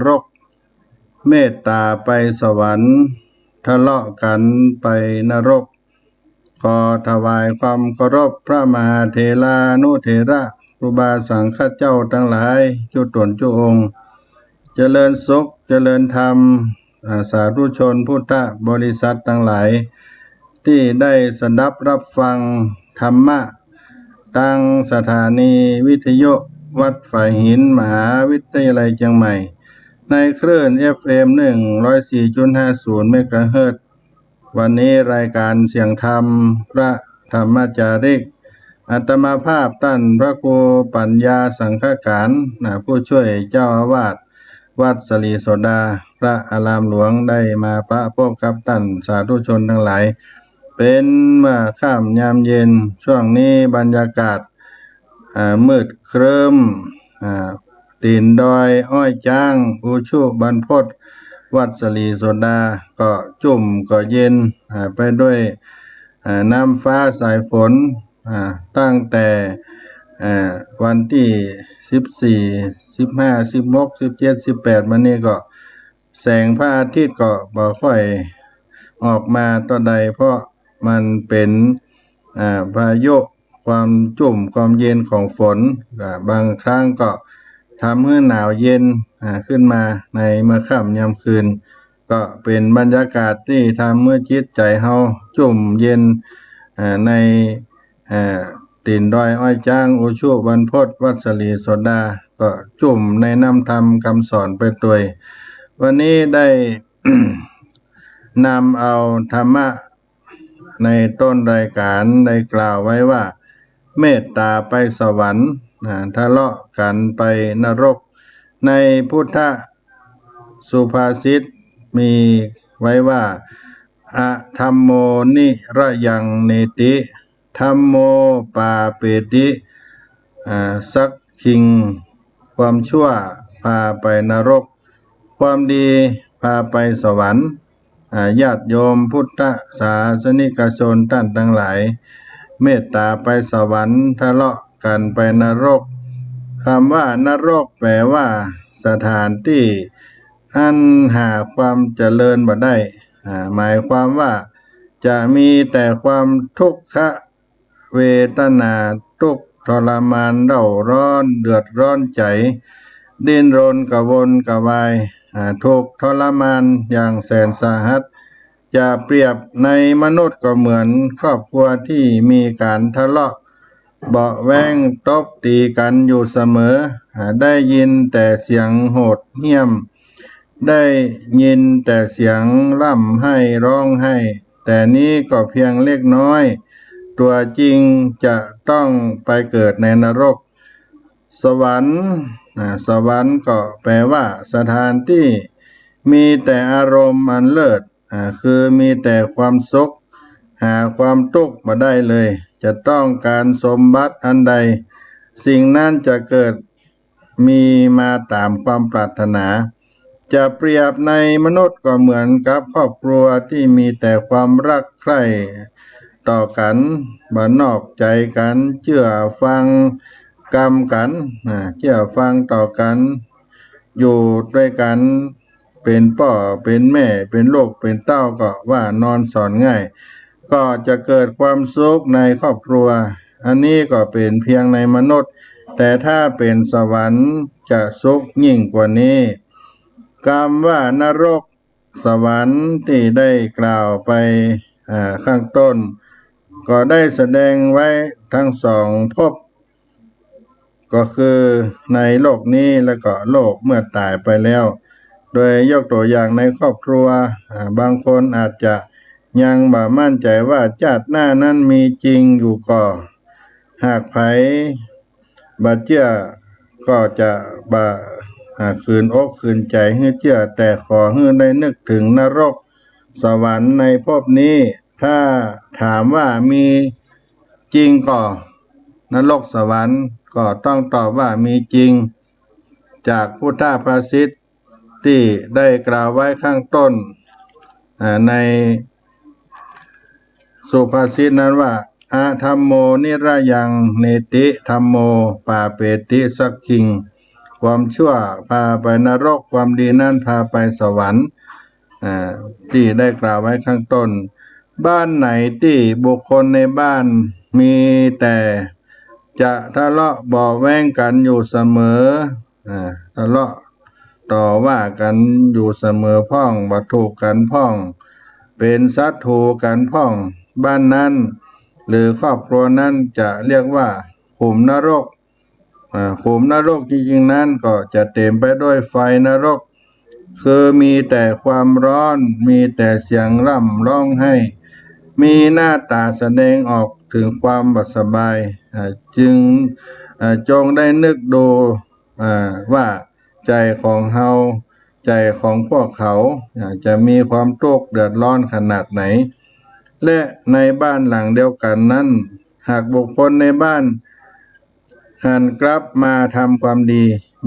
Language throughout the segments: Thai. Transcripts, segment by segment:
รกเมตตาไปสวรรค์ทะเลาะกันไปนรกขอถวายความเคารพพระมหาเถรานุเถระครูบาสังฆเจ้าทั้งหลายจุตนจุองค์เจริญสุขเจริญธรรมสาธุชนพุทธบริษัททั้งหลายที่ได้สดับรับฟังธรรมะตั้งสถานีวิทยุวัดฝ่ายหินมหาวิทยาลัยเชียงใหม่ในคลื่น FM 104.50 เมกะเฮิรตซ์วันนี้รายการเสียงธรรมพระธรรมจาริกอาตมาภาพท่านพระครูปัญญาสังฆการผู้ช่วยเจ้าอาวาสวัดสลีโสดาพระอารามหลวงได้มาประพบกับท่านสาธุชนทั้งหลายเป็นเมื่อค่ำยามเย็นช่วงนี้บรรยากาศมืดครึ้มตีนดอยอ้อยจ้างอุชุบรรพตวัดสลีโสดาก็จุ่มก็เย็นไปด้วยน้ำฟ้าสายฝนตั้งแต่วันที่14 15 16 17 18มานี้ก็แสงพระอาทิตย์ก็บ่ค่อยออกมาต่อใดเพราะมันเป็นพายุความจุ่มความเย็นของฝนบางครั้งก็ทำให้หนาวเย็นขึ้นมาในเมื่อค่ำยามคืนก็เป็นบรรยากาศที่ทำเมื่อจิตใจเฮาจุ่มเย็นในตีนดอยอ้อยจ้างอุชุบรรพตวัดสลีโสดาก็จุ่มในน้ำธรรมคำสอนไปด้วยวันนี้ได้ นำเอาธรรมะในต้นรายการได้กล่าวไว้ว่าเมตตาไปสวรรค์ทะเลาะกันไปนรกในพุทธสุภาษิตมีไว้ว่าอะธัมโมนิระยังเนติธัมโมปาเปติสักขิงความชั่วพาไปนรกความดีพาไปสวรรค์ญาติโยมพุทธศาสนิกชนท่านทั้งหลายเมตตาไปสวรรค์ทะเลาะกันไปนรกคำว่านรกแปลว่าสถานที่อันหาความเจริญบ่ได้หมายความว่าจะมีแต่ความทุกขเวทนาทุกข์ทรมานเร่าร้อนเดือดร้อนใจดิ้นรนกระวนกระวายทุกข์ทรมานอย่างแสนสาหัสจะเปรียบในมนุษย์ก็เหมือนครอบครัวที่มีการทะเลาะเบาะแว้งตบตีกันอยู่เสมอได้ยินแต่เสียงโหดเหี้ยมได้ยินแต่เสียงร่ำไห้ร้องไห้แต่นี้ก็เพียงเล็กน้อยตัวจริงจะต้องไปเกิดในนรกสวรรค์ก็แปลว่าสถานที่มีแต่อารมณ์อันเลิศคือมีแต่ความสุขหาความทุกข์มาได้เลยจะต้องการสมบัติอันใดสิ่งนั้นจะเกิดมีมาตามความปรารถนาจะเปรียบในมนุษย์ก็เหมือนกับครอบครัวที่มีแต่ความรักใคร่ต่อกันบ่นอกใจกันเชื่อฟังกรรมกันเชื่อฟังต่อกันอยู่ด้วยกันเป็นพ่อเป็นแม่เป็นลูกเป็นเต้าก็ว่านอนสอนง่ายก็จะเกิดความสุขในครอบครัวอันนี้ก็เป็นเพียงในมนุษย์แต่ถ้าเป็นสวรรค์จะสุขยิ่งกว่านี้คำว่านรกสวรรค์ที่ได้กล่าวไปข้างต้นก็ได้แสดงไว้ทั้งสองภพก็คือในโลกนี้และก็โลกเมื่อตายไปแล้วโดยยกตัวอย่างในครอบครัวบางคนอาจจะยังบ่มั่นใจว่าชาติหน้านั้นมีจริงอยู่ก็หากไผบ่เชื่อก็จะบ่คืนอกคืนใจให้เชื่อแต่ขอให้ได้นึกถึงนรกสวรรค์ในภพนี้ถ้าถามว่ามีจริงก็นรกสวรรค์ก็ต้องตอบว่ามีจริงจากพุทธภาษิตที่ได้กล่าวไว้ข้างต้นในสุภาษิตนั้นว่าอะธัมโมนิระยังเนติธัมโมปาเปติสักขิงค ความชั่วพาไปนรกความดีนั้นพาไปสวรรค์ที่ได้กล่าวไว้ข้างต้นบ้านไหนที่บุคคลในบ้านมีแต่จะทะเลาะเบาะแว้งกันอยู่เสมอทะเลาะต่อว่ากันอยู่เสมอพ้องวัตถุกันพ้องเป็นศัตรูกันพ้องบ้านนั้นหรือครอบครัวนั้นจะเรียกว่าขุมนรกขุมนรกจริงๆนั้นก็จะเต็มไปด้วยไฟนรกคือมีแต่ความร้อนมีแต่เสียงร่ำร้องไห้มีหน้าตาแสดงออกถึงความบัดสบายจึงจงได้นึกดูว่าใจของเฮาใจของพวกเขาจะมีความทุกข์เดือดร้อนขนาดไหนและในบ้านหลังเดียวกันนั้นหากบุคคลในบ้านหันกลับมาทำความดี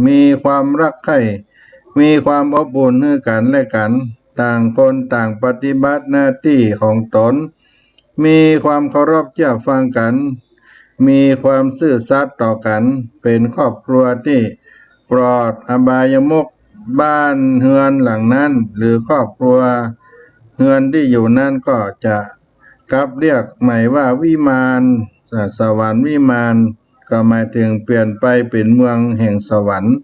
มีความรักใคร่มีความอบอุ่นให้กันและกันต่างคนต่างปฏิบัติหน้าที่ของตนมีความเคารพเชื่อฟังกันมีความซื่อสัตย์ต่อกันเป็นครอบครัวที่ปลอดอบายมุขบ้านเฮือนหลังนั้นหรือครอบครัวเฮือนที่อยู่นั้นก็จะกลับเรียกใหม่ว่าวิมานสวรรค์วิมานก็หมายถึงเปลี่ยนไปเป็นเมืองแห่งสวรรค์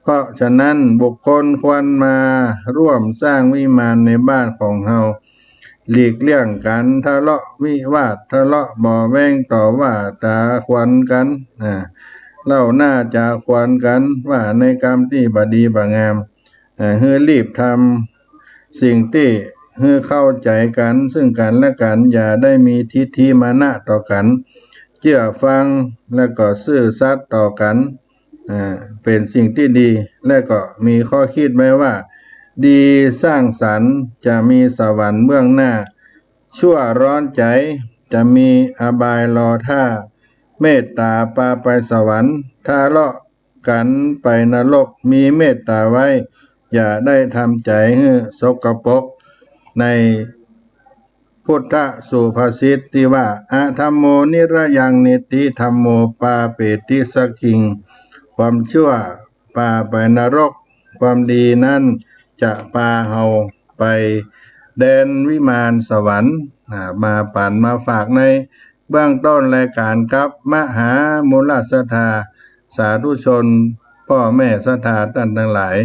เพราะฉะนั้นบุคคลควรมาร่วมสร้างวิมานในบ้านของเฮาหลีกเลี่ยงกันทะเลาะวิวาททะเลาะบ่อแว้งต่อว่าตาควันกันเล่าหน้าจาควันกันว่าในกรรมที่บดีบงามให้รีบทำสิ่งที่ให้เข้าใจกันซึ่งกันและกันอย่าได้มีทิฏฐิมานะต่อกันเชื่อฟังและก็ซื่อสัตย์ต่อกันเป็นสิ่งที่ดีและก็มีข้อคิดไว้ว่าดีสร้างสรรค์จะมีสวรรค์เบื้องหน้าชั่วร้อนใจจะมีอบายรอท่าเมตตาพาไปสวรรค์ถ้าเลาะกันไปนรกมีเมตตาไว้อย่าได้ทำใจให้สกปรกในพุทธสุภาษิตที่ว่าอะธัมโมนิระยังนิติธัมโมปาเปติสักขิงความชั่วพาไปนรกความดีนั้นจะพาเฮาไปแดนวิมานสวรรค์มาปั่นมาฝากในเบื้องต้นรายการกับมหามูลศรัทธาสาธุชนพ่อแม่ศรัทธาท่านทั้งหลาย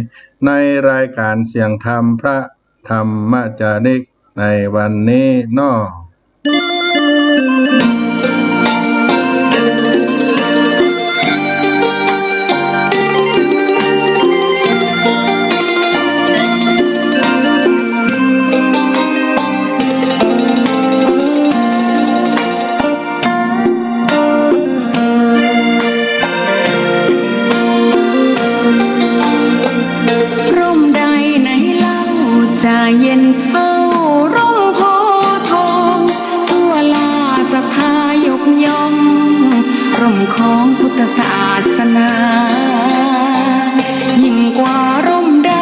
ในรายการเสียงธรรมพระธรรมจาริกในวันนี้น้อจะเย็นเฝ้าร่มโพทองทั่วลาศรัทธายกย่องร่มของพุทธศาสนายิ่งกว่าร่มใด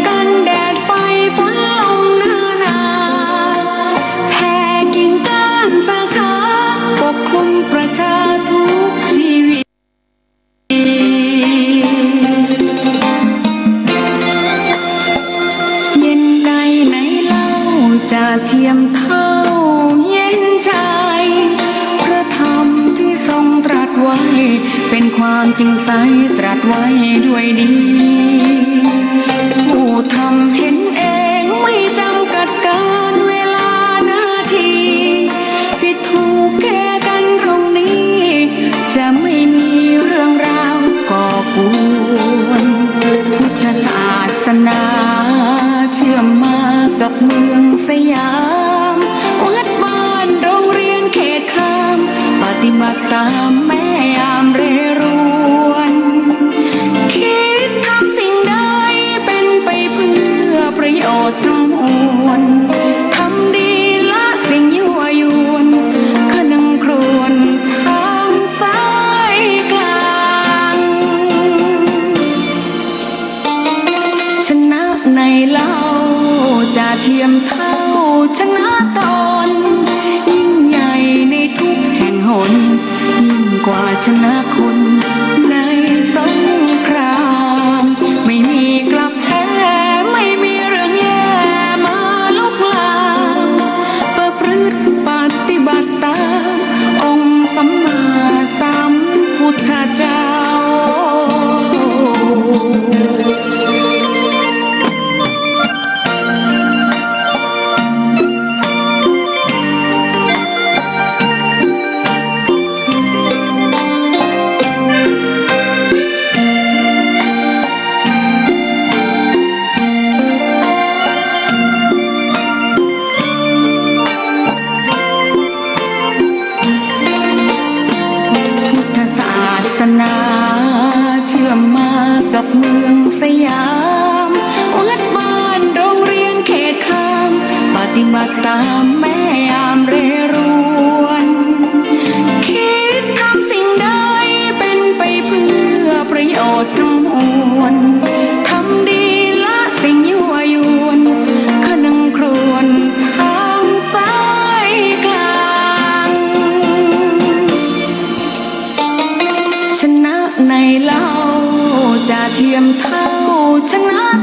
กันแดดไฟฝนลมนาแผ่กิ่งก้านสาขาปกคลุมประชาทุกชีวิตจะเทียมเท่าเย็นใจพระธรรมที่ทรงตรัสไว้เป็นความจริงใสตรัสไว้ด้วยดีผู้ทำเห็นเองไม่จำกัดการเวลานาทีผิดถูกแก้กันตรงนี้จะไม่มีเรื่องราวก่อกวนพุทธศาสนาเชื่อมมากับเมืองสยามวัดบ้านโรงเรียนเขตคามปฏิบัติตามแม่ยามเรรวนคิดทำสิ่งใดเป็นไปเพื่อประโยชน์ทั้งมวลทำดีละสิ่งยั่วยวนขนึงครวญทางสายกลางชนะในเล่าจะเทียมเท่าชนะตนยิ่งใหญ่ในทุกแห่งหนยิ่งกว่าชนะคนในสงคราม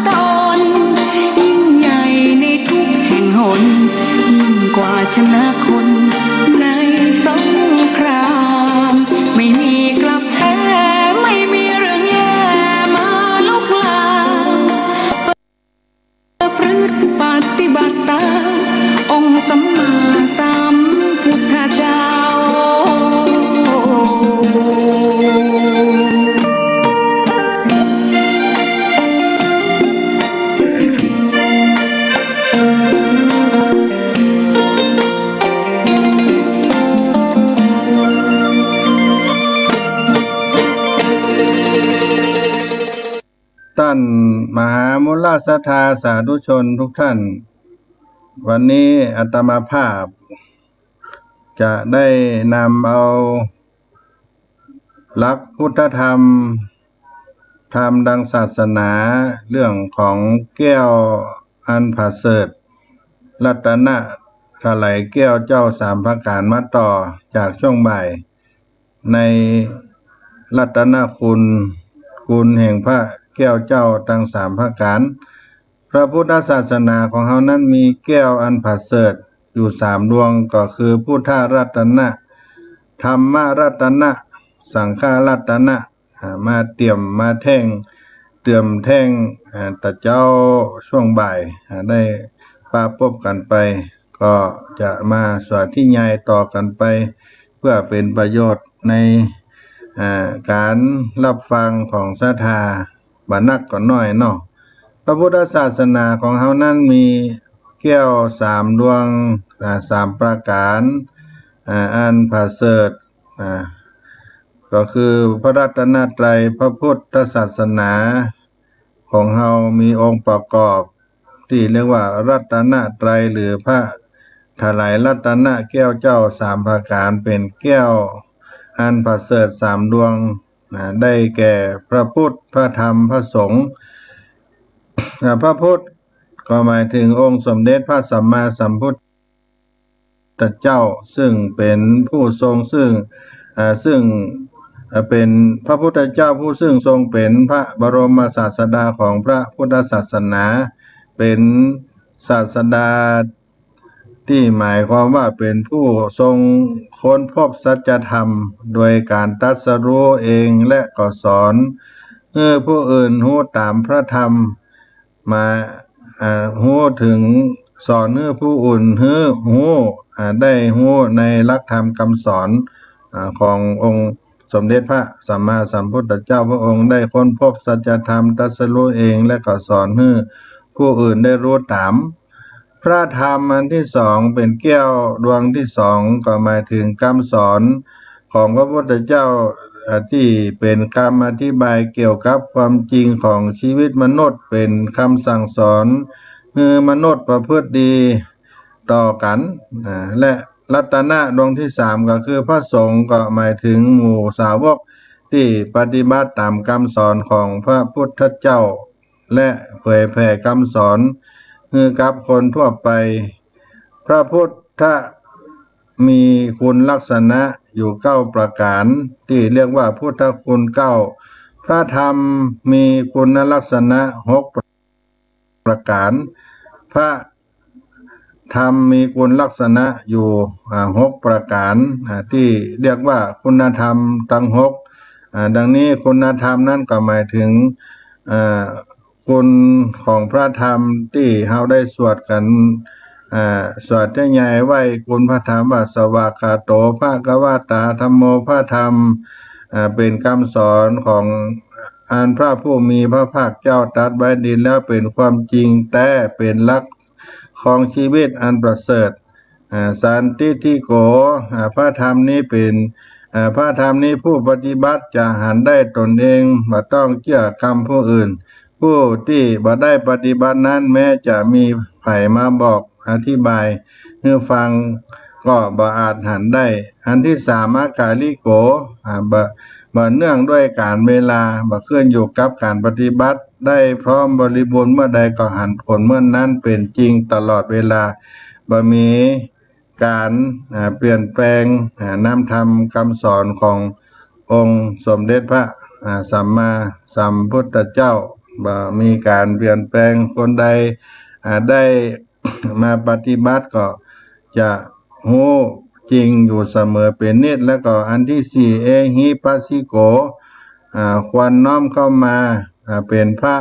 ตนยิ่งใหญ่ในทุกแห่งหนยิ่งกว่าชนะคนในสงครามไม่มีกลับแพ้ไม่มีเรื่องแย่มาลุกลามประพฤติปฏิบัติตามองค์สัมมาสัมพุทธเจ้าท่านมหามุลศรัทธาสาธุชนทุกท่านวันนี้อาตมาภาพจะได้นำเอาหลักพุทธธรรมธรรมดังศาสนาเรื่องของแก้วอันประเสริฐรัตนะถลายแก้วเจ้าสามพระการมาต่อจากช่วงบ่ายในรัตนคุณแห่งพระแก้วเจ้าทั้งสามพระการพระพุทธศาสนาของเฮานั้นมีแก้วอันประเสริฐอยู่สามดวงก็คือพุทธรัตนะธรรมรัตนะสังฆรัตนะมาเตรียมมาเติมแท่งตะเจ้าช่วงบ่ายได้ปาพบกันไปก็จะมาสวดที่ใหญ่ต่อกันไปเพื่อเป็นประโยชน์ในการรับฟังของศรัทธาบ่นักก็น้อยเนาะพระพุทธศาสนาของเฮานั้นมีแก้วสามดวงสามประการอันประเสริฐก็คือพระรัตนตรัยพระพุทธศาสนาของเฮามีองค์ประกอบที่เรียกว่ารัตนตรัยหรือพระถลายรัตนะแก้วเจ้าสามประการเป็นแก้วอันประเสริฐสามดวงได้แก่พระพุทธพระธรรมพระสงฆ์พระพุทธก็หมายถึงองค์สมเด็จพระสัมมาสัมพุทธเจ้าซึ่งเป็นผู้ทรงซึ่งเป็นพระพุทธเจ้าผู้ซึ่งทรงเป็นพระบรมศาสดาของพระพุทธศาสนาเป็นศาสดาที่หมายความว่าเป็นผู้ทรงค้นพบสัจธรรมโดยการตรัสรู้เองและก็สอนให้ผู้อื่นรู้ตามพระธรรมมารู้ถึงสอนให้ผู้อื่นรู้ได้รู้ในหลักธรรมคำสอนขององค์สมเด็จพระสัมมาสัมพุทธเจ้าพระองค์ได้ค้นพบสัจธรรมตรัสรู้เองและก็สอนให้ผู้อื่นได้รู้ตามพระธรรมอันที่สองเป็นแก้วดวงที่สองก็หมายถึงคำสอนของพระพุทธเจ้าที่เป็นคำอธิบายเกี่ยวกับความจริงของชีวิตมนุษย์เป็นคำสั่งสอนให้มนุษย์ประพฤติดีต่อกันและรัตนะดวงที่สามก็คือพระสงฆ์ก็หมายถึงหมู่สาวกที่ปฏิบัติตามคำสอนของพระพุทธเจ้าและเผยแผ่คำสอนให้กับคนทั่วไปพระพุทธมีคุณลักษณะอยู่9ประการที่เรียกว่าพุทธคุณ9พระธรรมมีคุณลักษณะ6ประการพระธรรมมีคุณลักษณะอยู่6ประการที่เรียกว่าคุณธรรมทั้ง6ดังนี้คุณธรรมนั้นก็หมายถึงคุณของพระธรรมที่เฮาได้สวดกันสวดใหญ่ๆไว้คุณพระธรรมว่าสวากขาโตภะคะวะตาธัมโมพระธรรมเป็นคำสอนของอันพระผู้มีพระภาคเจ้าตรัสไว้ดีแล้วเป็นความจริงแต่เป็นหลักของชีวิตอันประเสริฐสันติทิโกพระธรรมนี้เป็นพระธรรมนี้ผู้ปฏิบัติจะหันได้ตนเองบ่ต้องเชื่อคำผู้อื่นผู้ที่บ่ได้ปฏิบัตินั้นแม้จะมีไผมาบอกอธิบายให้ฟังก็บ่อาจหันได้อันที่สามอากาลิโกบ่เนื่องด้วยการเวลาบ่ขึ้นอยู่กับการปฏิบัติได้พร้อมบริบูรณ์เมื่อใดก็หันผลเมื่อนั้นเป็นจริงตลอดเวลาบ่มีการเปลี่ยนแปลงนำธรรมคำสอนขององค์สมเด็จพระสัมมาสัมพุทธเจ้า บ่มีการเปลี่ยนแปลงคนใดได้ มาปฏิบัติก็จะรู้จริงอยู่เสมอเป็นนิดแล้วก็อันที่สี่เอหิปัสสิโกควรน้อมเข้ามาเป็นพระ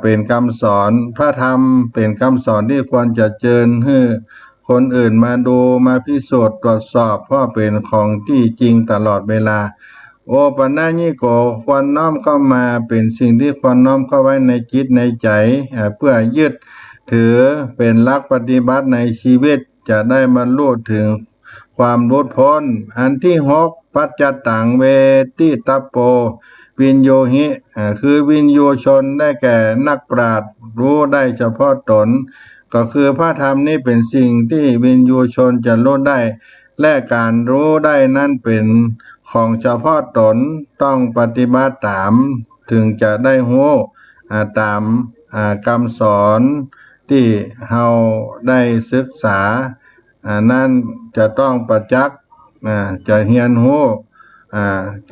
เป็นคำสอนพระธรรมเป็นคำสอนที่ควรจะเจิญให้คนอื่นมาดูมาพิสูจน์ตรวจสอบเพราะเป็นของที่จริงตลอดเวลาโอปัญญิโกควรน้อมเข้ามาเป็นสิ่งที่ควรน้อมเข้าไว้ในจิตในใจเพื่อยึดถือเป็นหลักปฏิบัติในชีวิตจะได้บรรลุถึงความหลุดพ้นอันที่หกปัจจตังเวทิตัปโปวินโยหิคือวินโยชนได้แก่นักปราชญ์รู้ได้เฉพาะตนก็คือพระธรรมนี้เป็นสิ่งที่วินโยชนจะรู้ได้และการรู้ได้นั้นเป็นของเฉพาะตนต้องปฏิบัติตามถึงจะได้รู้ตามคำสอนที่เราได้ศึกษานั้นจะต้องประจักษ์จะเรียนรู้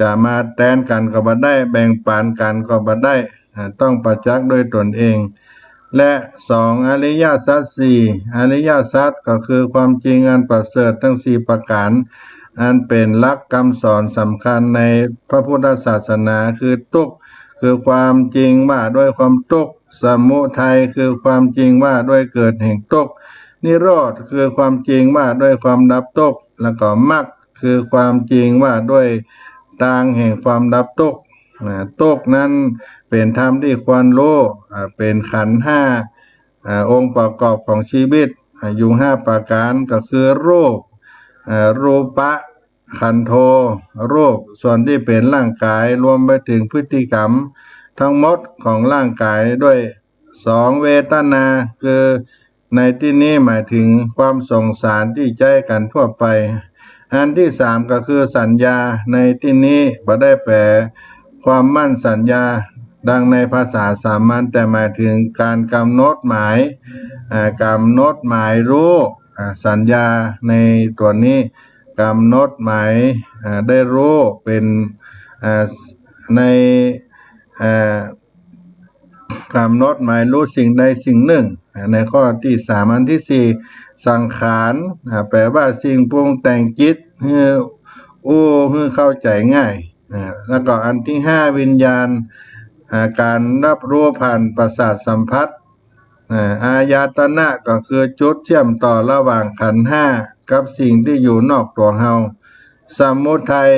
จะมาแทนกันก็บ่ได้แบ่งปันกันก็บ่ได้ต้องประจักษ์ด้วยตนเองและสองอริยสัจสี่อริยสัจก็คือความจริงอันประเสริฐทั้งสี่ประการอันเป็นหลักคำสอนสำคัญในพระพุทธศาสนาคือทุกข์คือความจริงว่าด้วยความทุกข์สมุทัยคือความจริงว่าด้วยเกิดแห่งทุกข์นิโรธคือความจริงว่าด้วยความดับทุกข์แล้วก็มรรคคือความจริงว่าด้วยทางแห่งความดับทุกข์ทุกข์นั้นเป็นธรรมที่ควรรู้เป็นขันธ์ห้าองค์ประกอบของชีวิตอยู่ห้าประการก็คือรูปรูปะขันโธรูปส่วนที่เป็นร่างกายรวมไปถึงพฤติกรรมทั้งหมดของร่างกายด้วยสองเวทนาคือในที่นี้หมายถึงความสงสารที่ใจกันทั่วไปอันที่สามก็คือสัญญาในที่นี้บ่ได้แปลความมั่นสัญญาดังในภาษาสามัญแต่หมายถึงการกำหนดหมายกำหนดหมายรู้สัญญาในตัวนี้กำหนดหมายได้รู้เป็นในกำหนดหมายรู้สิ่งใดสิ่งหนึ่งในข้อที่สามอันที่สี่สังขารแปลว่าสิ่งปรุงแต่งจิตให้เข้าใจง่ายแล้วก็อันที่ห้าวิญญาณการรับรู้ผ่านประสาทสัมผัสอายตนะก็คือจุดเชื่อมต่อระหว่างขันธ์ห้ากับสิ่งที่อยู่นอกตัวเฮาสมุทัย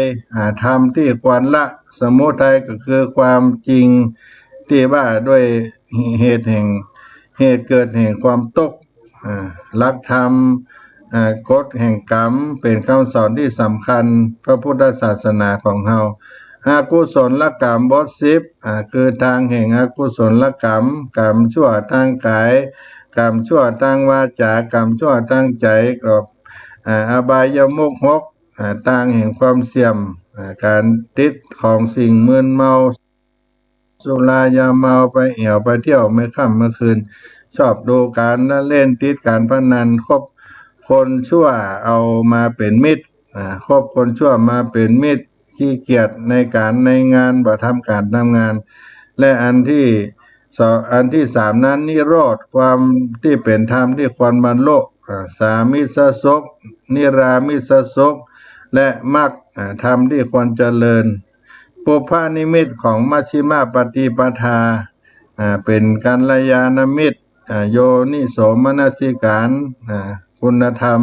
ธรรมที่ควรละสมุทัยก็คือความจริงที่ว่าด้วยเหตุเกิดแห่งความทุกข์หลักธรรมกฎแห่งกรรมเป็นคำสอนที่สำคัญพระพุทธศาสนาของเฮาอกุศลกรรมบท10คือทางแห่งอกุศลกรรมกรรมชั่วทางกายกรรมชั่วทางวาจากรรมชั่วทางใจก็อบายมุข6ทางแห่งความเสื่อมการติดของสิ่งมึนเมาสุรายาเมาไปเอี่ยวไปเที่ยวไม่ค่ำเมื่อคืนชอบดูการเล่นติดการพนันคบคนชั่วเอามาเป็นมิตรคบคนชั่วมาเป็นมิตรขี้เกียจในการในงานบ่ทำการทำงานและอันที่สามนั้นนิโรธความที่เป็นธรรมที่ควรบรรลุสามิสสุขนิรามิสสุขและมรรคธรรมที่ควรเจริญปุพพานิมิตของมัชฌิมาปฏิปทาเป็นกัลยาณมิตรโยนิโสมนสิการคุณธรรม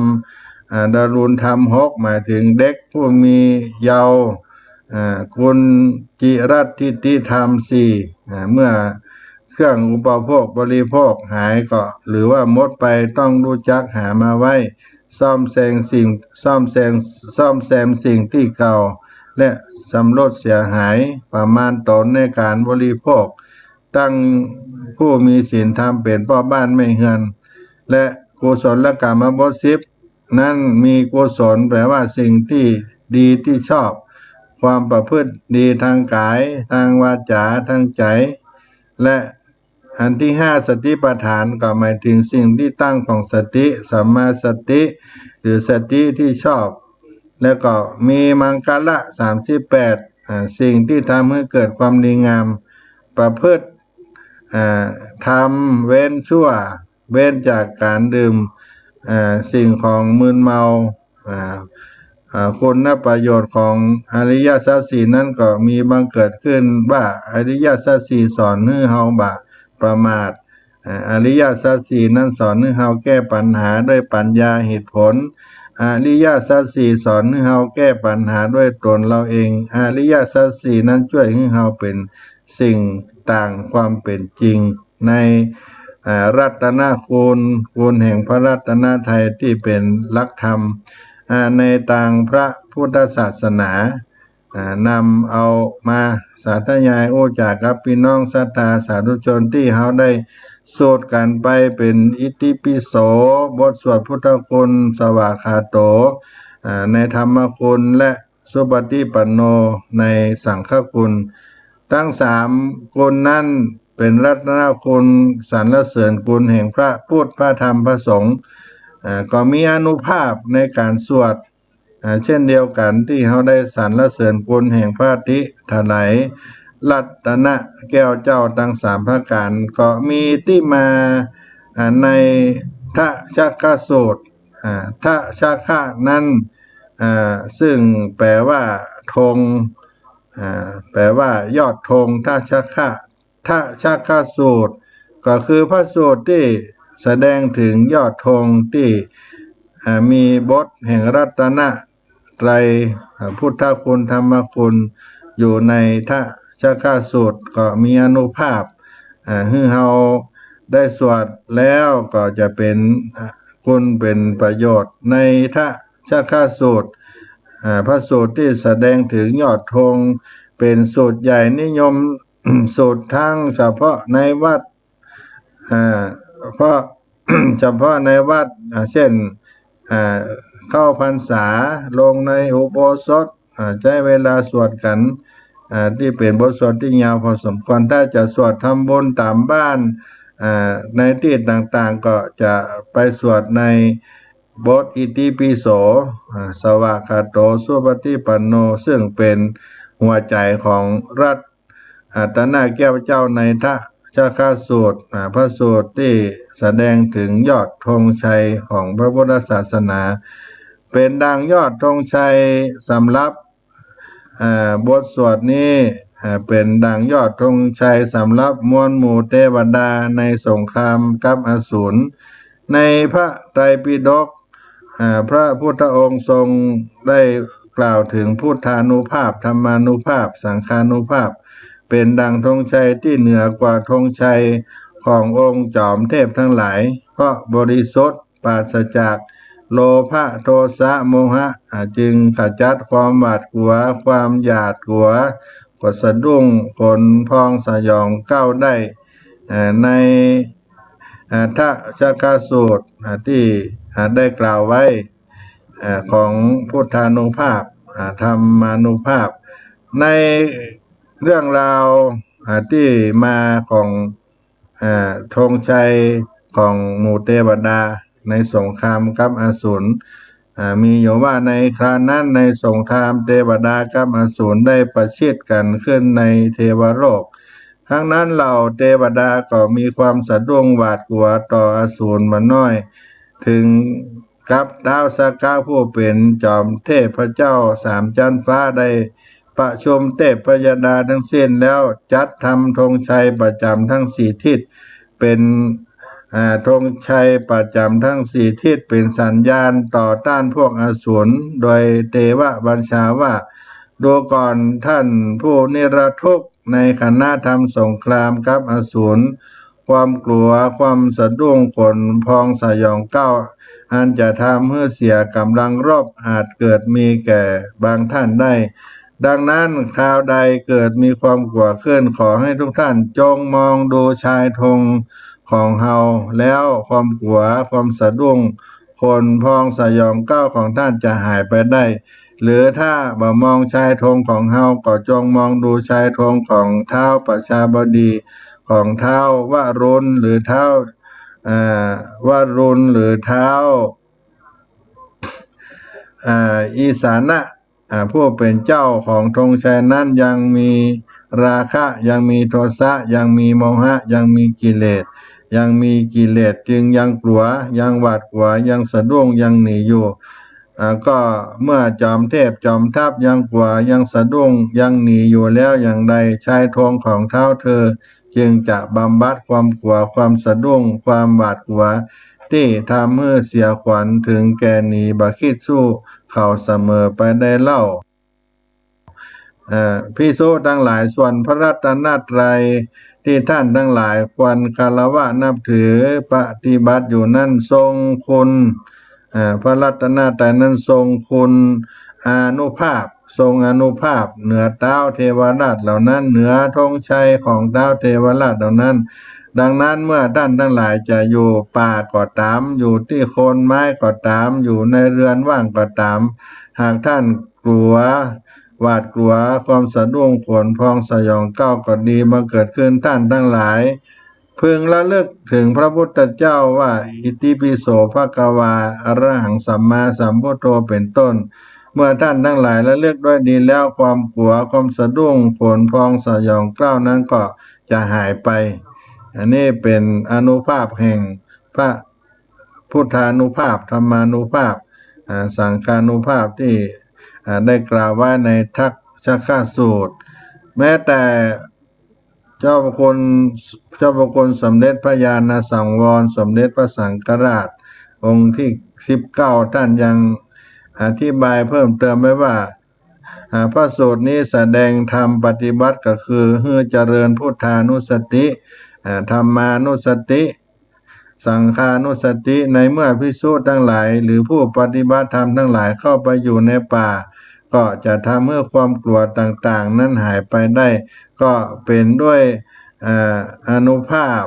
ดารุณธรรม6หมายถึงเด็กผู้มีเยาว์คุณจิรัตถิติธรรม4เมื่อเครื่องอุปโภคบริโภคหายก็หรือว่าหมดไปต้องรู้จักหามาไว้ซ่อมแซมสิ่งที่เก่าและสำรวจเสียหายประมาณตนในการบริโภคตั้งผู้มีศีลธรรมเป็นพ่อบ้านไม่เฮือนและกุศลกรรมบท10นั้นมีกุศลแปลว่าสิ่งที่ดีที่ชอบความประพฤติดีทางกายทางวาจาทางใจและอันที่ห้าสติปัฏฐานก็หมายถึงสิ่งที่ตั้งของสติสัมมาสติหรือสติที่ชอบแล้วก็มีมังคละ38สิ่งที่ทำให้เกิดความดีงาม ประพฤติทำเว้นชั่วเว้นจากการดื่มสิ่งของมึนเมาคุณประโยชน์ของอริยสัจสี่นั้นก็มีบังเกิดขึ้นว่าอริยสัจสี่สอนให้เฮาบ่ประมาทอริยสัจสี่นั้นสอนให้เฮาแก้ปัญหาด้วยปัญญาเหตุผลอริยสัจสี่สอนให้เฮาแก้ปัญหาด้วยตนเราเองอริยสัจสี่นั้นช่วยให้เฮาเป็นสิ่งต่างความเป็นจริงในรัตนคุณแห่งพระรัตนตรัยที่เป็นหลักธรรมในทางพระพุทธศาสนานำเอามาสาธยายโอจากกับพี่น้องศรัทธาสาธุชนที่เฮาได้สวดกันไปเป็นอิติปิโสบทสวดพุทธคุณสวากขาโตในธรรมคุณและสุปฏิปันโนในสังฆคุณทั้งสามคุณนั้นเป็นรัตนคุณสรรเสริญคุณแห่งพระพุทธพระธรรมพระสงฆ์ก็มีอานุภาพในการสวดเช่นเดียวกันที่เขาได้สรรเสริญคุณแห่งพระทิถลายรัตนะแก้วเจ้าทั้งสามพระการก็มีที่มาในทะชักขสูตรทะชักขะนั้นซึ่งแปลว่าธงแปลว่ายอดธงทะชักขะทะชักขสูตรก็คือพระสูตรที่แสดงถึงยอดธงที่มีบทแห่งรัตนะไตรพุทธคุณธรรมคุณอยู่ในทะชักขสูตรก็มีอานุภาพให้เฮาได้สวดแล้วก็จะเป็นคุณเป็นประโยชน์ในทะชักขสูตรพระสูตรที่แสดงถึงยอดธงเป็นสูตรใหญ่นิยม สูตรทั้งเฉพาะในวัดเพราะ เฉพาะในวัดเช่นเข้าพรรษาลงในอุโบสถใช้เวลาสวดกันที่เป็นบทสวดที่ยาวพอสมควรถ้าจะสวดทำบุญตามบ้านในที่ต่างๆก็จะไปสวดในบทอิติปิโสสวากขาโตสุปฏิปันโนซึ่งเป็นหัวใจของรัตนะแก้วเจ้าในทะชักขสูตรพระสูตรที่แสดงถึงยอดธงชัยของพระพุทธศาสนาเป็นดังยอดธงชัยสำหรับบทสวดนี้เป็นดังยอดธงชัยสำหรับมวลหมู่เทวดาในสงครามกับอสูรในพระไตรปิฎกพระพุทธองค์ทรงได้กล่าวถึงพุทธานุภาพธรรมานุภาพสังฆานุภาพเป็นดังธงชัยที่เหนือกว่าธงชัยขององค์จอมเทพทั้งหลายเพราะบริสุทธิ์ปราศจากโลภะโทสะโมหะจึงขจัดความหวาดกลัวความหยาดกลัวกดสะดุ้งขนพองสยองก้าวได้ในทะชักขสูตรที่ได้กล่าวไว้ของพุทธานุภาพธรรมานุภาพในเรื่องราวที่มาของธงชัยของหมู่เทวดาในสงครามกับอสูรมีอยู่ว่าในครานั้นในสงครามเทวดากับอสูรได้ประชิดกันขึ้นในเทวโลกครั้งนั้นเหล่าเทวดาก็มีความสะดุ้งหวาดกลัวต่ออสูรมาน้อยถึงกับท้าวสักกะผู้เป็นจอมเทพเจ้าสามจันทร์ฟ้าได้ประชุมเทพยดาทั้งสิ้นแล้วจัดทำธงชัยประจำทั้งสี่ทิศเป็นธงชัยประจำทั้งสี่ทิศเป็นสัญญาณต่อต้านพวกอสูรโดยเทวบัญชาว่าดูก่อนท่านผู้นิรทุกข์ในขณะทำสงครามกับอสูรความกลัวความสะดุ้งขนพองสยองก้าวอันจะทำให้เสียกำลังรบอาจเกิดมีแก่บางท่านได้ดังนั้นคราวใดเกิดมีความกลัวขึ้นขอให้ทุกท่านจงมองดูชายธงของเฮาแล้วความกลัวความสะดุ้งคนพองสยองก้าวของท่านจะหายไปได้หรือถ้าบ่มองชายธงของเฮาก็จงมองดูชายธงของเท้าประชาบดีของเท้าวรุณหรือเท้าวรุณหรือเท้าอีสานะผู้เป็นเจ้าของธงชัยนั้นยังมี ราคะยังมีโทสะยังมีโมหะยังมีกิเลสจึงยังกลัวยังหวาดกลัวยังสะดุ้งยังหนีอยู่ก็เมื่อจอมเทพจอมทัพยังกลัวยังสะดุ้งยังหนีอยู่แล้วอย่างใดชายธงของเท้าเธอจึงจะบำบัดความกลัวความสะดุ้งความหวาดกลัวที่ทำให้เสียขวัญถึงแก่หนีบ่คิดสู้เขาเสมอไปได้เล่าภิกษุทั้งหลายส่วนพระรัตนตรัยที่ท่านทั้งหลายควรคารวะนับถือปฏิบัติอยู่นั่นทรงคุณพระรัตนตรัยนั้นทรงคุณอานุภาพทรงอานุภาพเหนือเท้าเทวราชเหล่านั้นเหนือธงชัยของเท้าเทวราชเหล่านั้นดังนั้นเมื่อท่านทั้งหลายจะอยู่ป่าก็ตามอยู่ที่โคนไม้ก็ตามอยู่ในเรือนว่างก็ตามหากท่านกลัวหวาดกลัวความสะดุ้งขนพองสยองเก้าก็ดีมาเกิดขึ้นท่านทั้งหลายพึงระลึกถึงพระพุทธเจ้าว่าอิติปิโสภควาอะระหังสัมมาสัมพุทโธเป็นต้นเมื่อท่านทั้งหลายระลึกด้วยดีแล้วความกลัวความสะดุ้งขนพองสยองเกล้านั้นก็จะหายไปอันนี้เป็นอานุภาพแห่งพระพุทธานุภาพธรรมานุภาพสังฆานุภาพที่ได้กล่าวไว้ในทักษะสูตรแม้แต่เจ้าพระคุณสมเด็จพระญาณสังวรสมเด็จพระสังฆราชองค์ที่19ท่านยังอธิบายเพิ่มเติมไว้ว่าพระสูตรนี้แสดงธรรมปฏิบัติก็คือให้เจริญพุทธานุสติธรรมานุสติสังฆานุสติในเมื่อภิกษุทั้งหลายหรือผู้ปฏิบัติธรรมทั้งหลายเข้าไปอยู่ในป่าก็จะทำให้ความกลัวต่างๆนั้นหายไปได้ก็เป็นด้วยอานุภาพ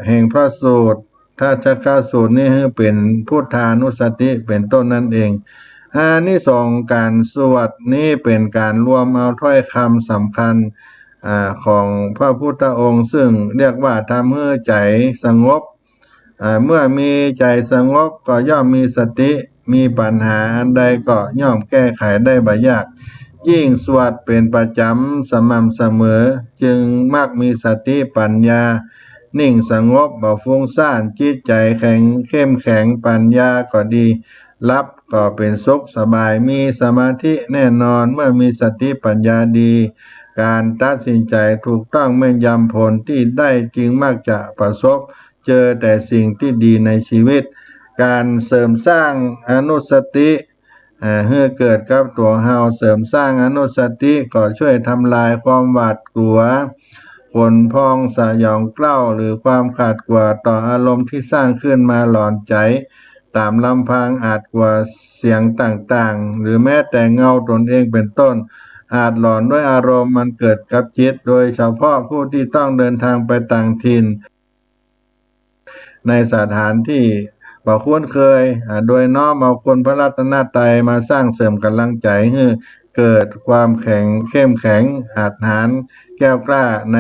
แห่งพระสูตรทัชกสูตรนี้เป็นพุทธานุสติเป็นต้นนั่นเองอานิสงส์การสวดนี้เป็นการรวมเอาถ้อยคำสำคัญของพระพุทธองค์ซึ่งเรียกว่าทำให้ใจสงบเมื่อมีใจสงบก็ย่อมมีสติมีปัญหาอันใดก็ย่อมแก้ไขได้บ่ยากยิ่งสวดเป็นประจำสม่ำเสมอจึงมักมีสติปัญญานิ่งสงบบ่ฟุ้งซ่านจิตใจเข้มแข็งปัญญาก็ดีรับก็เป็นสุขสบายมีสมาธิแน่นอนเมื่อมีสติปัญญาดีการตัดสินใจถูกต้องแม่นยำผลที่ได้จึงมักจะประสบเจอแต่สิ่งที่ดีในชีวิตการเสริมสร้างอนุสติให้เกิดกับตัวเฮาเสริมสร้างอนุสติก็ช่วยทำลายความหวาดกลัวขนพองสยองเกล้าหรือความขาดกลัวต่ออารมณ์ที่สร้างขึ้นมาหลอนใจตามลำพังอาจกลัวเสียงต่างๆหรือแม้แต่เงาตนเองเป็นต้นอาจหลอนด้วยอารมณ์มันเกิดกับจิตโดยเฉพาะผู้ที่ต้องเดินทางไปต่างถิ่นในสถานที่บ่คุ้นเคยโดยน้อมเอาคุณพระรัตนตรัยมาสร้างเสริมกำลังใจให้เกิดความเข้มแข็งอาจหาญแก้วกล้าใน